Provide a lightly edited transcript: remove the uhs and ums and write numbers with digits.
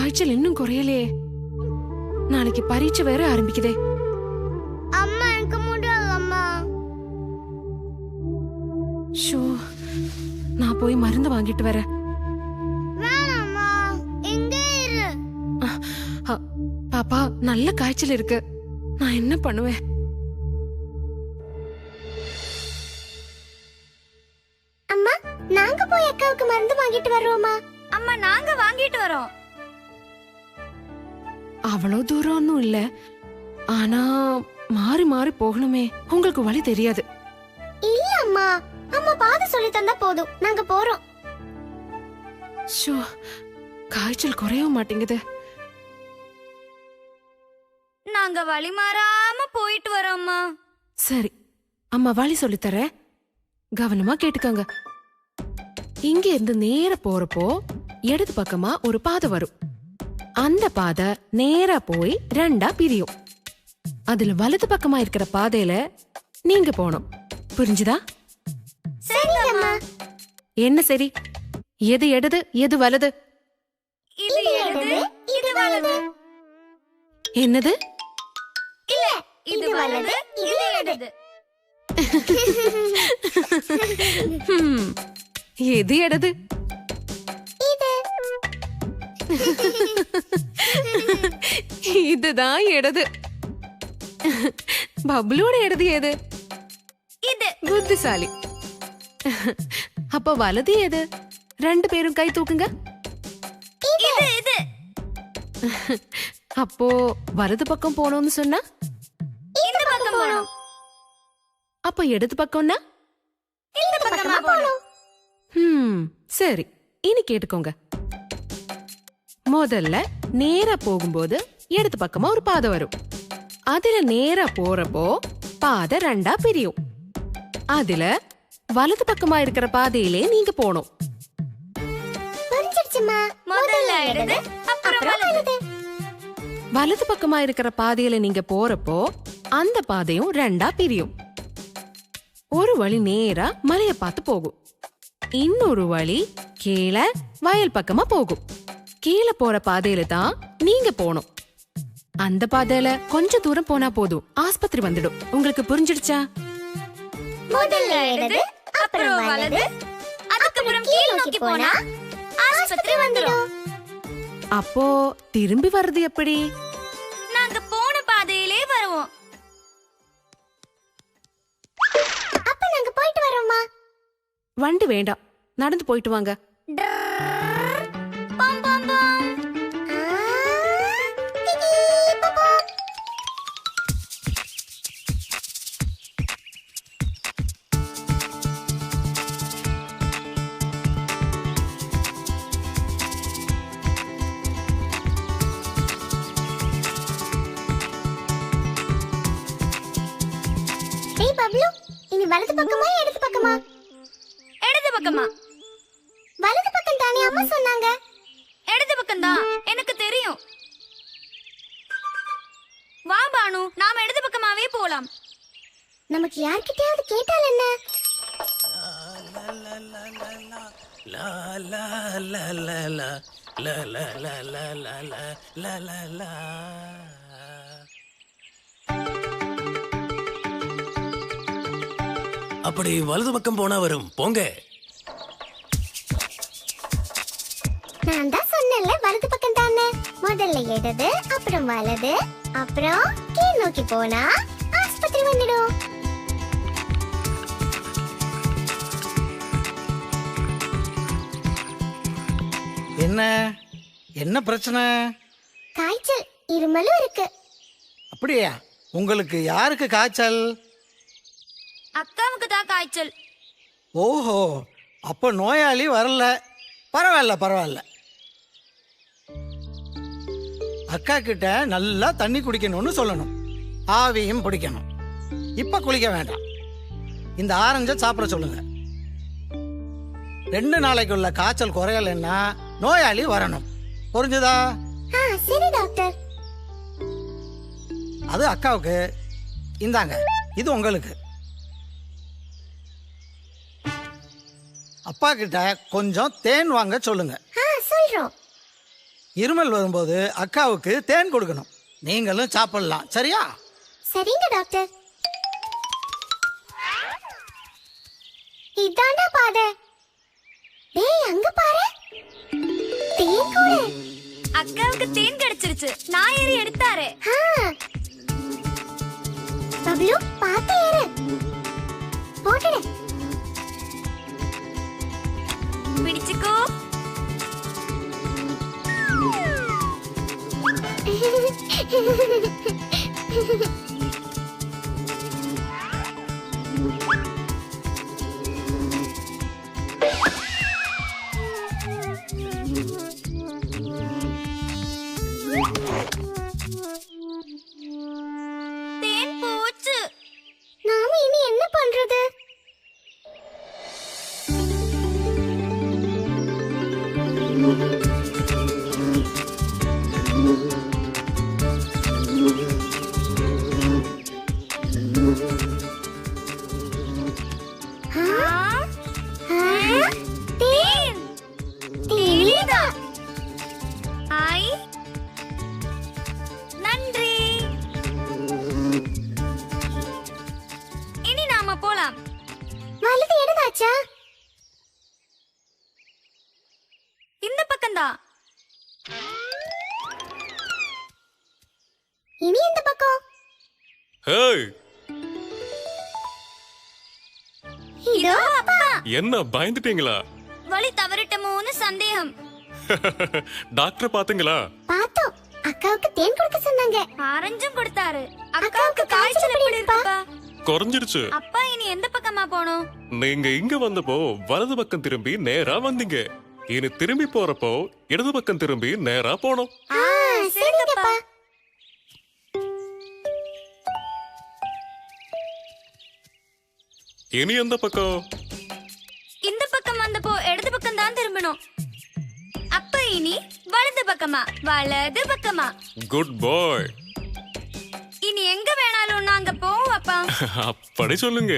காய்ச்சல் இன்னும் குறையலையே. நாளைக்கு பரீட்சை வேற ஆரம்பிக்குதே. அம்மா எனக்கு முடியலம்மா. ஷோ, நான் போய் மருந்து வாங்கிட்டு வரேன். வேணாம்மா, இங்கே இரு. பாப்பா, நல்ல காய்ச்சல் இருக்கு. நான் என்ன பண்ணுவேன்? அம்மா, நாங்க போய் அக்காவுக்கு மருந்து வாங்கிட்டு வரோமா? அம்மா, நாங்க வாங்கிட்டு வரோம். அவ்வளவு தூரம் ஒன்னும் இல்ல, ஆனா மாறி மாறி போகணுமே. உங்களுக்கு வழி தெரியாது. இல்ல அம்மா, அம்மா பாத்து சொல்லி தந்தா போதும், நாங்க போறோம். ஷோ, காய்ச்சல் குறையவும் மாட்டேங்குது. நாங்க வழி மாறாம போயிட்டு வரோம்மா. சரி, அம்மா வழி சொல்லித்தர, கவனமா கேட்டுக்கோங்க. இங்க இருந்து நேர போறப்போ இடது பக்கமா ஒரு பாதை வரும். அந்த பாதை நேரா போய் ரெண்டா பிரியும். அதுல வலது பக்கமா இருக்கிற பாதையில நீங்க போகணும். புரிஞ்சுதா? சரிங்கம்மா. என்ன சரி? எது இடது, எது வலது? இது இடது, இது வலது. என்னது? இல்ல, இது வலது, இது இடது. எது இடது? இது. இதுதான் இடது. பப்ளூட இடது எது? இது. புத்திசாலி. அப்ப வலது எது? ரெண்டு பேரும் கை தூக்குங்க. இது. இது. அப்போ வலது பக்கம் போனோம்னு சொன்னா இந்த பக்கம் போணும். அப்ப இடது பக்கம்னா இந்த பக்கமா போணும். சரி, இனி கேட்டுக்கோங்க. முதல்ல நேரா போகும்போது இடது பக்கமா ஒரு பாதை வரும். அதுல நேரா போறப்போ பாதை ரெண்டா பிரியும். அதுல வலது பக்கமா இருக்கிற பாதையிலே நீங்க போணும். புரிஞ்சிடுச்சுமா. முதல்ல இடது, அப்புறம் வலது. வலது பக்கமா இருக்கிற பாதையில நீங்க போறப்போ அந்த பாதையும் ரெண்டா பிரியும். ஒரு வழி நேரா மலைய பார்த்து போகும். இன்னொரு வழி கீழே வயல் பக்கமா போகும். கீழே போற பாதையில தான் நீங்க போணும். அந்த பாதையில கொஞ்ச தூரம் போனா போதும், ஆஸ்பத்திரி வந்துடும். உங்களுக்கு புரிஞ்சிடுச்சா? முதல்ல இடது, அப்புறம் வலது, அதுக்கப்புறம் கீழ் நோக்கி போனா ஆஸ்பத்திரி வந்துடும். அப்போ திரும்பி வர்றது எப்படி? நாங்க போன பாதையிலே வருவோம். அப்ப நாங்க போயிட்டு வரோமா? வண்டி வேண்டாம், நடந்து போயிட்டு வாங்க. பம் பம் பம். கிகி பம் பம். டேய் பப்ளு, இனி வலது பக்கமா இடது பக்கமா? இடது பக்கமா. வலது பக்கம் தானே அம்மா சொன்னாங்க. இடது பக்கம் தான், எனக்கு தெரியும். வா பானு, நாம இடது பக்கமாவே போலாம். நமக்கு யார்கிட்டயாவது கேட்டால் என்ன? லா லா லா லா லா லா லா லா லா லா லா லா லா. அப்படி வலது பக்கம் போனா வரும், போங்க. நான் தான் சொன்னேன்ல, வலது பக்கம் தானே. முதல்ல இடது, அப்புறம் வலது, அப்புறம் கீழ் நோக்கி போனா ஆஸ்பத்திரி வந்துடும். என்ன என்ன பிரச்சனை? காய்ச்சல், இருமலும் இருக்கு. அப்படியா? உங்களுக்கு யாருக்கு காய்ச்சல்? அக்காவுக்கு தான் காய்ச்சல். ஓஹோ, அப்போ நோயாளி வரல. பரவாயில்ல பரவாயில்ல. அக்கா கிட்ட நல்லா தண்ணி குடிக்கணும்னு சொல்லணும். ஆவியும் பிடிக்கணும். இப்ப குளிக்க வேண்டாம். இந்த ஆரஞ்சை சாப்பிட சொல்லுங்க. 2 நாளைக்குள்ள காய்ச்சல் குறையலைன்னா நோயாளி வரணும். புரிஞ்சுதா? சரி டாக்டர். அது அக்காவுக்கு. இந்தாங்க, இது உங்களுக்கு. அப்பா கிட்ட கொஞ்சம் தேன் வாங்க சொல்லுங்க. சொல்றோம். இருமல் வரும்போது அக்காவுக்கு தேன் கொடுக்கணும். நீங்களும் சாப்பிடலாம், சரியா? சரிங்க டாக்டர். இதாண்டா பாதை. டேய் அங்க பாரு, தேன் கூடு. அக்காவுக்கு தேன் கிடைச்சிருச்சு. நான் ஏறி எடுத்தாரே. பப்ளு பாத்து ஏறு. போட்டுடு. பிடிச்சுக்கோ. தேன் போச்சு. நாம இனி என்ன பண்றது? தேன். தேனிதா. ஐ நன்றி. இனி நாம போலாம். வலது இடதாச்சா? இந்த பக்கம்தான். இனி இந்த பக்கம். ஹேய், இதோ அப்பா. என்ன பயந்துட்டீங்களா? வழி தவறிட்டமோன்னு சந்தேகம். டாக்டர் பாத்தீங்களா? பார்த்தோம். அக்காவுக்கு தேன் கொடுக்க சொன்னாங்க. ஆரஞ்சும் கொடுத்தாரு. அக்காவுக்கு காய்ச்சல் எப்படி இருக்குப்பா? குறைஞ்சிருச்சு. அப்பா இனி எந்த பக்கமா போனோம்? நீங்க இங்க வந்தப்போ வலது பக்கம் திரும்பி நேரா வந்தீங்க. இனி திரும்பி போறப்போ இடது பக்கம் திரும்பி நேரா போனோம். சரிங்கப்பா. இனி எந்த பக்கம்? இந்த பக்கம் வந்தப்போ இடது பக்கம் தான் திரும்பணும். அப்ப இனி வலது பக்கமா? வலது பக்கமா? குட் பாய். இனி எங்க வேணாலும் நாங்க போவோம் அப்பா. அப்படி சொல்லுங்க.